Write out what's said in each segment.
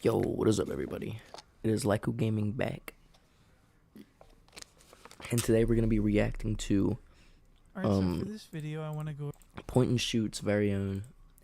Yo, what is up, everybody? It is Lyco Gaming back, and today we're gonna be reacting to Alright, so for this video, I want to go Point and Shoot's very own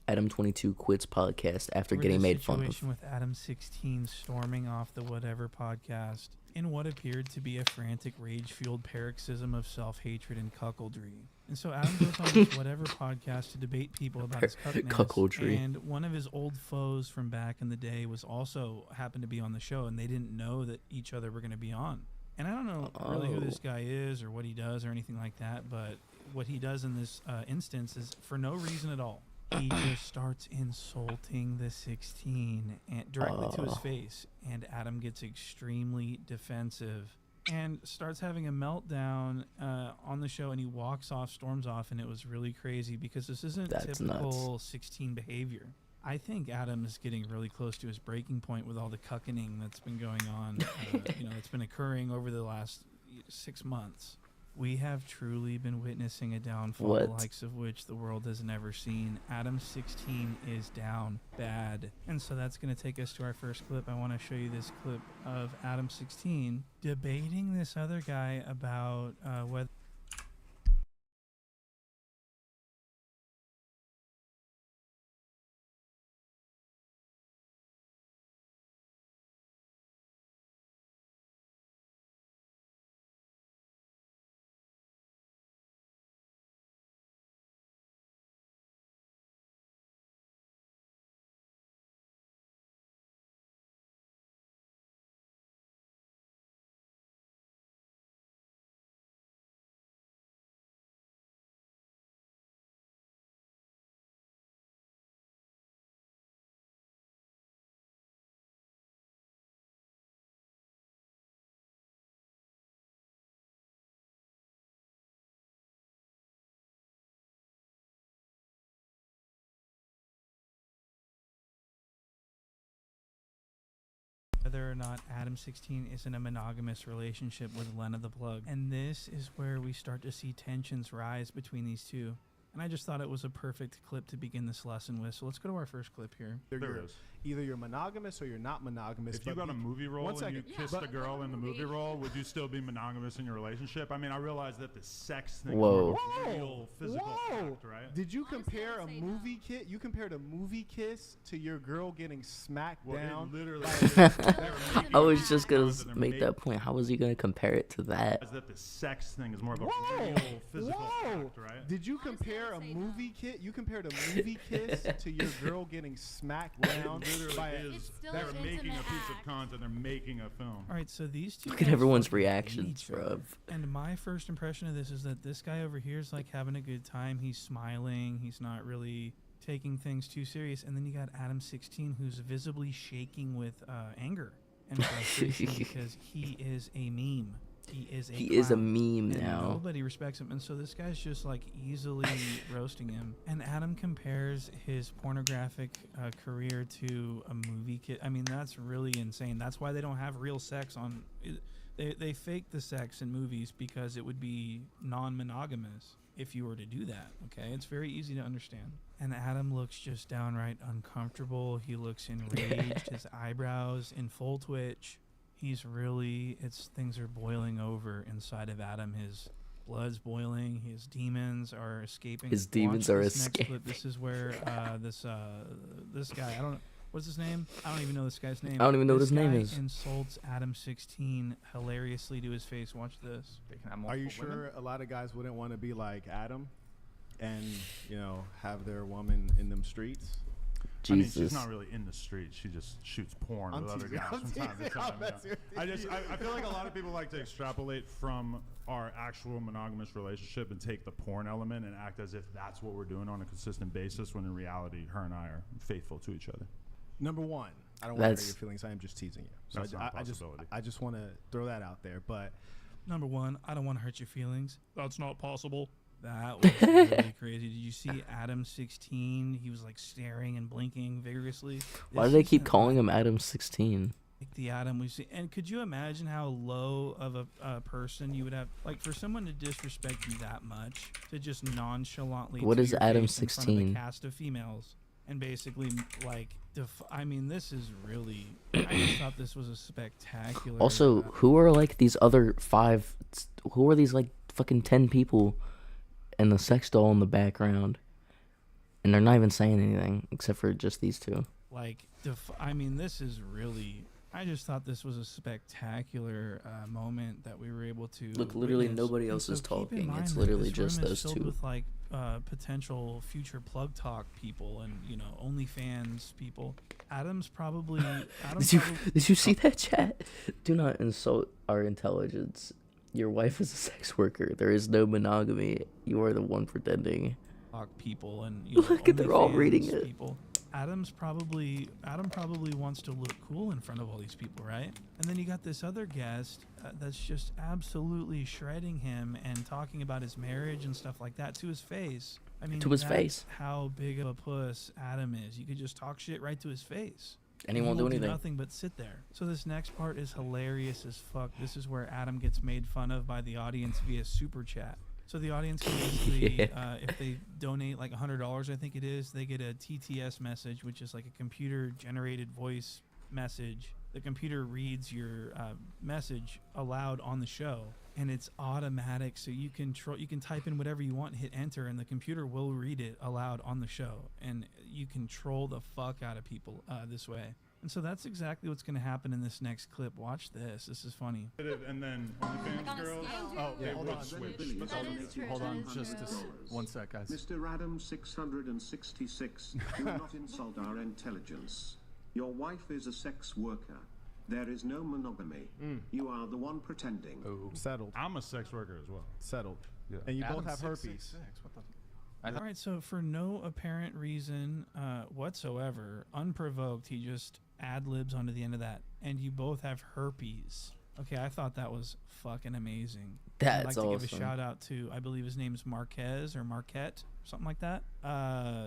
Adam22 quits podcast after over getting the made fun of. situation with Adam22 storming off the Whatever podcast in what appeared to be a frantic, rage-fueled paroxysm of self-hatred and cuckoldry. And so Adam goes on this Whatever podcast to debate people about his Cuckoldry. and one of his old foes from back in the day was also happened to be on the show, and they didn't know that each other were going to be on. And I don't know really who this guy is or what he does or anything like that, but what he does in this instance is for no reason at all. He just starts insulting the 16 and directly to his face, and Adam gets extremely defensive and starts having a meltdown on the show, and he walks off, storms off, and it was really crazy because this isn't typical nuts. 16 behavior. I think Adam is getting really close to his breaking point with all the cucking that's been going on, that's been occurring over the last 6 months. We have truly been witnessing a downfall, the likes of which the world has never seen. Adam16 is down bad. And so that's going to take us to our first clip. I want to show you this clip of Adam16 debating this other guy about whether... whether or not Adam16 is in a monogamous relationship with Lena the Plug. And this is where we start to see tensions rise between these two. And I just thought it was a perfect clip to begin this lesson with. So let's go to our first clip here. Either you're monogamous or you're not monogamous. If you got a movie role and you kissed a girl in the movie role, would you still be monogamous in your relationship? I mean, I realize that the sex thing is more of a real physical fact, right? Did you compare a movie kiss? You compared a movie kiss to your girl getting smacked down? Literally. I was just gonna make that point. How was he gonna compare it to that? That the sex thing is more of a real physical fact, right? Did you compare a movie kiss? You compared a movie kiss to your girl getting smacked down? They're making a piece of content. They're making a film. All right, so these two. Look at everyone's reactions, bro. And my first impression of this is that this guy over here is like having a good time. He's smiling. He's not really taking things too serious. And then you got Adam16, who's visibly shaking with anger and frustration because he is a meme. He is a meme now. Nobody respects him, and so this guy's just like easily roasting him. And Adam compares his pornographic career to a movie kid. I mean, that's really insane. That's why they don't have real sex on. They fake the sex in movies because it would be non-monogamous if you were to do that. Okay, it's very easy to understand. And Adam looks just downright uncomfortable. He looks enraged. His eyebrows in full twitch. He's really, things are boiling over inside of Adam. His blood's boiling. His demons are escaping. His demons are escaping. This is where this guy, what's his name? I don't even know this guy's name. I don't even know what his name is. Insults Adam16 hilariously to his face. Watch this. Are you sure a lot of guys wouldn't want to be like Adam and, have their woman in them streets? Jesus. I mean, she's not really in the street. She just shoots porn with other guys from time to time. I feel like a lot of people like to extrapolate from our actual monogamous relationship and take the porn element and act as if that's what we're doing on a consistent basis, when in reality, her and I are faithful to each other. Number one, I don't want to hurt your feelings. I am just teasing you. So that's not a possibility. I just want to throw that out there. But number one, I don't want to hurt your feelings. That's not possible. That was really crazy. Did you see Adam16? He was like staring and blinking vigorously. Why do they keep calling him Adam16? Like the Adam we see. And could you imagine how low of a person you would have, like, for someone to disrespect you that much, to just nonchalantly what is Adam16? In front of a cast of females and basically like I mean, this is really. I just thought this was a spectacular. Also, who are like these other 5? Who are these like fucking 10 people and the sex doll in the background? And they're not even saying anything except for just these 2. Like, I mean, this is really. I just thought this was a spectacular moment that we were able to. Look, literally witness. nobody And else so is keep in talking. mind It's that literally this just room is those filled 2. with like potential future plug talk people and OnlyFans people. Adam's probably. Did you see that chat? Do not insult our intelligence. Your wife is a sex worker. There is no monogamy. You are the one pretending. People and Look at they're all reading it. People. Adam probably wants to look cool in front of all these people, right? And then you got this other guest that's just absolutely shredding him and talking about his marriage and stuff like that to his face. I mean, to his that's face. How big of a puss Adam is. You could just talk shit right to his face. And he won't do anything. Nothing but sit there. So this next part is hilarious as fuck. This is where Adam gets made fun of by the audience via super chat. So the audience can basically, if they donate like $100, I think it is, they get a TTS message, which is like a computer-generated voice message. The computer reads your message aloud on the show, and it's automatic. So you can type in whatever you want, hit enter, and the computer will read it aloud on the show. And you can troll the fuck out of people this way. And so that's exactly what's going to happen in this next clip. Watch this. This is funny. And then OnlyFans girls. Oh, They hold would on. switch. Hold on, just one sec, guys. Mr. Adam666, do not insult our intelligence. Your wife is a sex worker. There is no monogamy. You are the one pretending. Oh. Settled. I'm a sex worker as well. Settled. Yeah. And you both Adam have herpes. 666, what the? All right, so for no apparent reason whatsoever, unprovoked, he just ad-libs onto the end of that. And you both have herpes. Okay, I thought that was fucking amazing. That's I'd like to awesome. give a shout out to, I believe his name's Marquez or Marquette, something like that.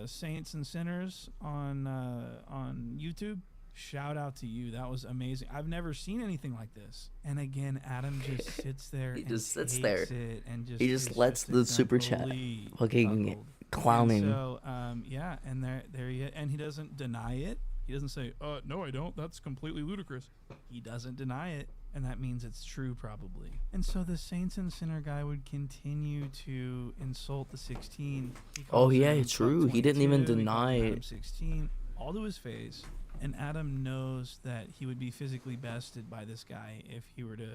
Saints and Sinners on YouTube. Shout out to you. That was amazing. I've never seen anything like this. And again, Adam just sits there. He and just sits takes there. It and just He just lets the super chat fucking clowning. And so yeah, and there he is. And he doesn't deny it. He doesn't say, no, I don't. That's completely ludicrous. He doesn't deny it. And that means it's true, probably. And so the Saints and Sinner guy would continue to insult the 16. Oh, yeah, true. He didn't even deny it. Adam 16, all to his face. And Adam knows that he would be physically bested by this guy if he were to,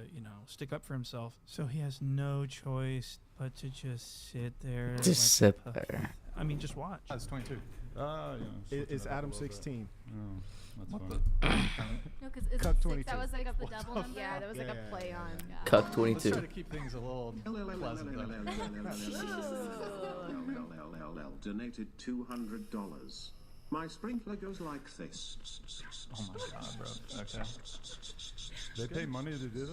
stick up for himself. So he has no choice but to just sit there. Just sit there. I mean, just watch. That's 22. It's Adam 16. That's What fun. No, because is Cuck it 22. six? That was like the double number. Yeah, that was like Yeah, a play yeah, on. yeah. Cuck Let's 22. try to keep things a little pleasant. LLLLLLL donated $200. My sprinkler goes like this. Oh my god, bro. Okay. They pay money to do this?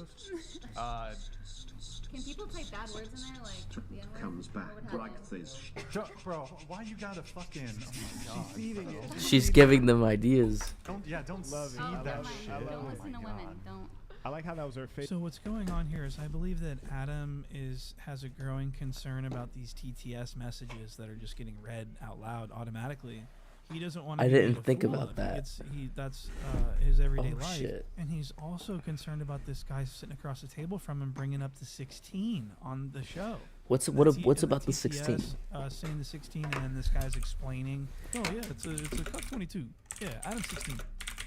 Can people type bad words in there, like the N-word? Comes back What would like happen? this. Bro, why you gotta fucking? Oh my god. Feeding it. She's giving them ideas. Don't Love feed it. I that love it. shit. I love Don't it. listen to Oh my women. God. Don't. I like how that was her face. So what's going on here is I believe that Adam has a growing concern about these TTS messages that are just getting read out loud automatically. He doesn't want to. I didn't think about that. That's his everyday Oh, life. shit. And he's also concerned about this guy sitting across the table from him bringing up the 16 on the show. What's The about the TTS, 16? Saying the 16, and then this guy's explaining. Oh yeah, it's a Cuck 22. Yeah, Adam 16.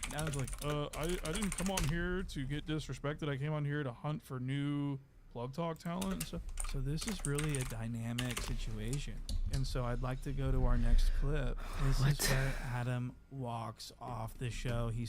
And Adam's like, I didn't come on here to get disrespected. I came on here to hunt for new plug talk talent. So this is really a dynamic situation. And so I'd like to go to our next clip. This is where Adam walks off the show. He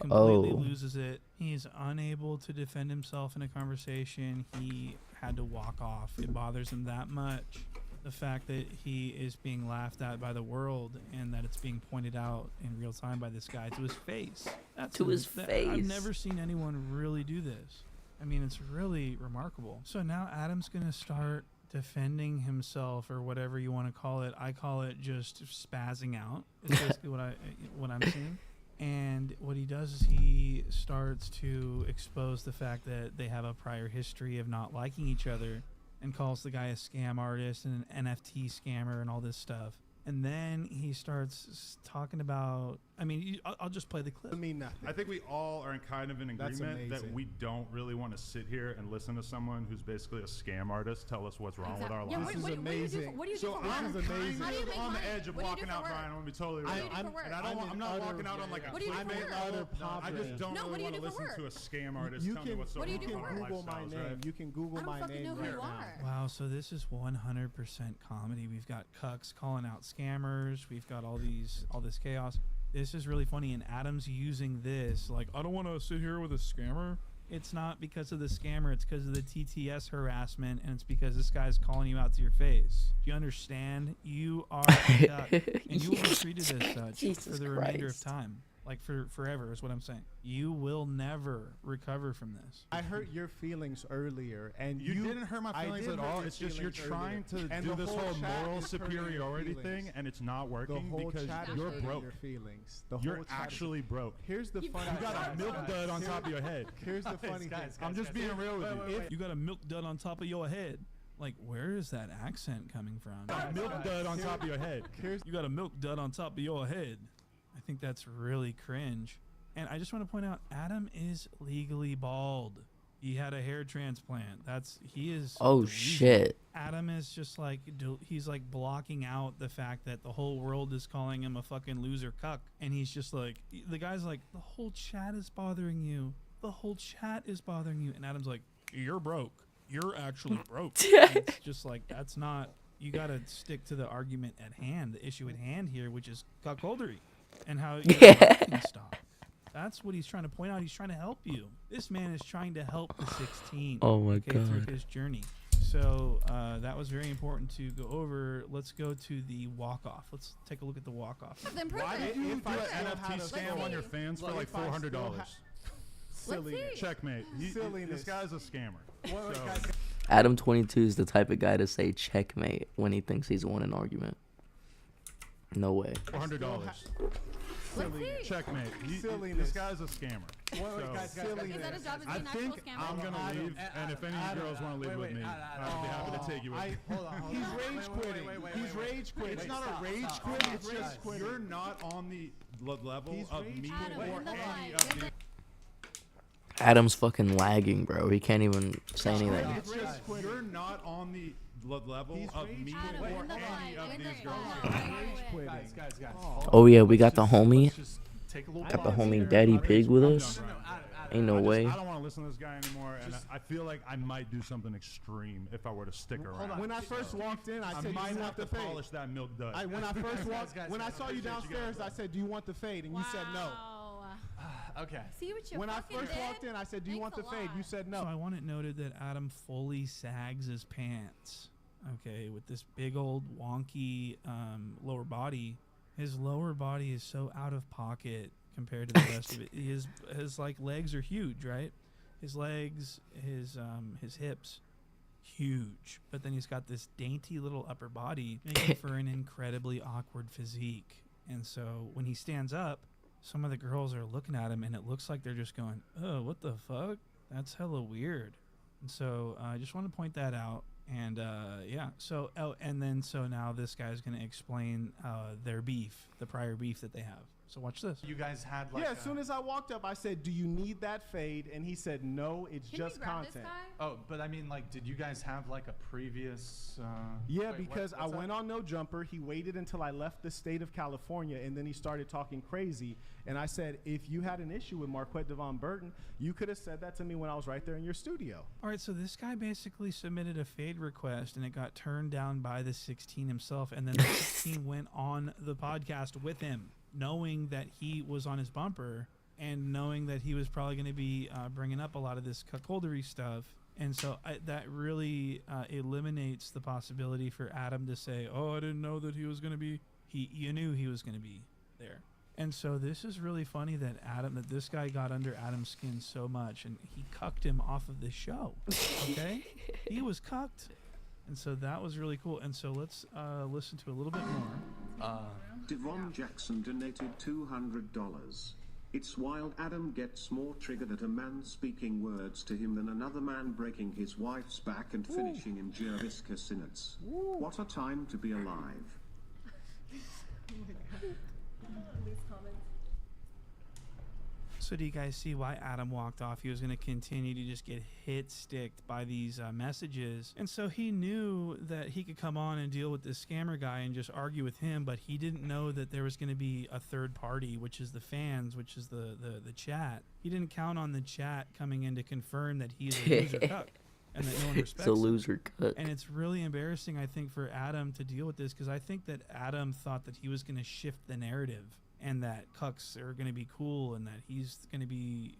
completely loses it. He's unable to defend himself in a conversation. He had to walk off. It bothers him that much. The fact that he is being laughed at by the world and that it's being pointed out in real time by this guy to his face. Face. I've never seen anyone really do this. I mean, it's really remarkable. So now Adam's going to start defending himself or whatever you want to call it. I call it just spazzing out. It's basically what I'm seeing. And what he does is he starts to expose the fact that they have a prior history of not liking each other and calls the guy a scam artist and an NFT scammer and all this stuff. And then he starts talking about. I mean, I'll just play the clip. I mean nothing. I think we all are in kind of in agreement that we don't really want to sit here and listen to someone who's basically a scam artist tell us what's wrong with our Yeah, lives. This is amazing. What do you do So for I'm work? amazing. How do you make on the money? edge of What do you do walking for out, work? Brian. I'm gonna be totally What do real. you do for work? And I'm not walking out on like a What do you do I'm for in work? utter poverty. I just don't No, what really do you want to do for listen to a work? scam artist You tell me can, what's so What do you wrong do with for our work? Google my lifestyles, name. right? You can Google I don't my fucking name know who right you now. are. Wow, so this is 100% comedy. We've got cucks calling out scammers. We've got all this chaos. This is really funny, and Adam's using this like, I don't want to sit here with a scammer. It's not because of the scammer. It's because of the TTS harassment, and it's because this guy's calling you out to your face. Do you understand? You are a duck, and you will be treated as such Jesus for the remainder of Christ. time. Like for forever is what I'm saying. You will never recover from this. I hurt your feelings earlier, and You didn't hurt my I feelings did at hurt all. your It's just you're feelings trying earlier. to And do the this whole whole chat moral is hurting your superiority feelings. thing, and it's not The working whole because chat is you're hurting broke. your feelings. The You're whole chat is- actually broke. Here's the funny. You got a milk dud on top of your head. Here's the funny thing. I'm just being real with you. You got a milk dud on top of your head. Like, where is that accent coming from? A milk dud on top of your head. Here's You got a milk dud on top of your head. I think that's really cringe. And I just want to point out, Adam is legally bald. He had a hair transplant. He is. Oh delusional. shit. Adam is just like he's like blocking out the fact that the whole world is calling him a fucking loser cuck, and he's just like, the guy's like, the whole chat is bothering you. The whole chat is bothering you, and Adam's like, you're broke. You're actually broke. It's just like, that's not. You got to stick to the argument at hand, the issue at hand here, which is cuckoldery, and how you can stop. That's what he's trying to point out. He's trying to help you. This man is trying to help the 16. Oh my Through God. his journey. So that was very important to go over. Let's go to the walk-off. Let's take a look at the walk-off. Then prove Why it. did you do I an still NFT had a scam story- on your fans for Look, like if I still $400? silly. see. Checkmate. This Silliness. guy's a scammer. What- So- guys, Adam22 is the type of guy to say checkmate when he thinks he's won an argument. No way. $400. Let's see. Checkmate. Silliness. This guy's a scammer. What- So- guys, Is that his job as I being an actual think scammer? I'm gonna leave, and if any of you girls want to leave with me, I'd be happy to take you with me. Hold on. He's rage quitting. He's rage quitting. It's not a rage quit. It's just you're not on the level He's of rage me Adam, or in the any light, of in the. Adam's fucking lagging, bro. He can't even say anything. It's just you're not on the level He's of rage me Adam, or in the any light, of in these the girls. light. Quitting. Guys. Oh yeah, we got the homie. Let's just take a little Got the pause homie here. Daddy Pig with I'm us. done, Ryan. Ain't no way. I don't want to listen to this guy anymore, and I feel like I might do something extreme if I were to stick around. When I first walked in, I I said, "Do might you have want to the fade?" polish that milk dud. When I first walked, guys, when I guys, saw you downstairs, I said, "Do you want the fade?" And you said no. Okay. See what you When I fucking first did? walked in, I said, "Do you want Thanks the a fade?" lot. You said So I no. want it noted that Adam fully sags his pants. Okay, with this big old wonky lower body. His lower body is so out of pocket compared to the rest of it. His like legs are huge, right? His legs, his hips, huge. But then he's got this dainty little upper body, making for an incredibly awkward physique. And so when he stands up, some of the girls are looking at him, and it looks like they're just going, "Oh, what the fuck? That's hella weird." And so I just want to point that out. And yeah, so so now this guy's gonna explain their beef, the prior beef that they have. So watch this. You guys had like Yeah, as soon as I walked up, I said, "Do you need that fade?" And he said, "No, it's Can just you grab this content." guy? Oh, but I mean, like, did you guys have like a previous? Yeah, wait, because I what's that? went on No Jumper. He waited until I left the state of California, and then he started talking crazy. And I said, if you had an issue with Marquette Devon Burton, you could have said that to me when I was right there in your studio. All right, so this guy basically submitted a fade request, and it got turned down by the 16 himself, and then the 16 went on the podcast with him, knowing that he was on his bumper and knowing that he was probably going to be bringing up a lot of this cuckoldery stuff. And so that really eliminates the possibility for Adam to say, "Oh, I didn't know that he was going to be." You knew he was going to be there. And so this is really funny that this guy got under Adam's skin so much, and he cucked him off of the show. Okay, he was cucked, and so that was really cool. And so let's listen to a little bit more. Devon Jackson donated $200. It's wild Adam gets more triggered at a man speaking words to him than another man breaking his wife's back and finishing in Jervis Cassinets. What a time to be alive. his comments. So do you guys see why Adam walked off? He was going to continue to just get hit-sticked by these messages. And so he knew that he could come on and deal with this scammer guy and just argue with him, but he didn't know that there was going to be a third party, which is the fans, which is the chat. He didn't count on the chat coming in to confirm that he's a loser cuck and that no one respects It's a loser cuck. And it's really embarrassing, I think, for Adam to deal with this, because I think that Adam thought that he was going to shift the narrative and that cucks are going to be cool and that he's going to be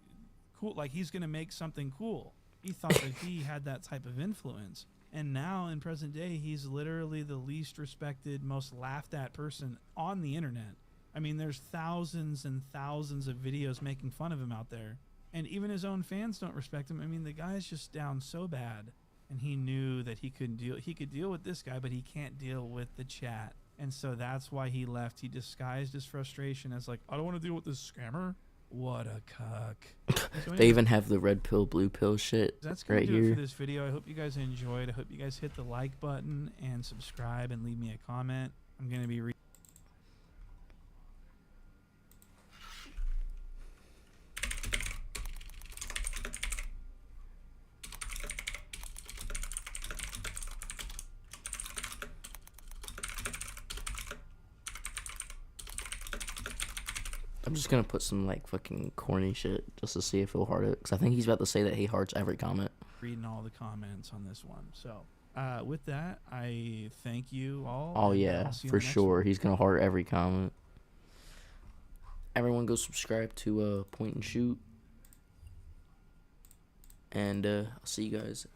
cool, like he's going to make something cool. He thought that he had that type of influence. And now in present day, he's literally the least respected, most laughed at person on the internet. I mean, there's thousands and thousands of videos making fun of him out there. And even his own fans don't respect him. I mean, the guy's just down so bad. And he knew that he could deal with this guy, but he can't deal with the chat. And so that's why he left. He disguised his frustration as like, I don't want to deal with this scammer. What a cuck. So They even have the red pill, blue pill shit that's gonna right do it here. for this video. I hope you guys enjoyed. I hope you guys hit the like button and subscribe and leave me a comment. I'm going to be I'm just gonna put some like fucking corny shit just to see if he'll heart it, because I think he's about to say that he hearts every comment. reading all the comments on this one. So with that, I thank you all. Oh and yeah, I'll see you in for the next sure. one. He's gonna heart every comment. Everyone go subscribe to Point and Shoot, and I'll see you guys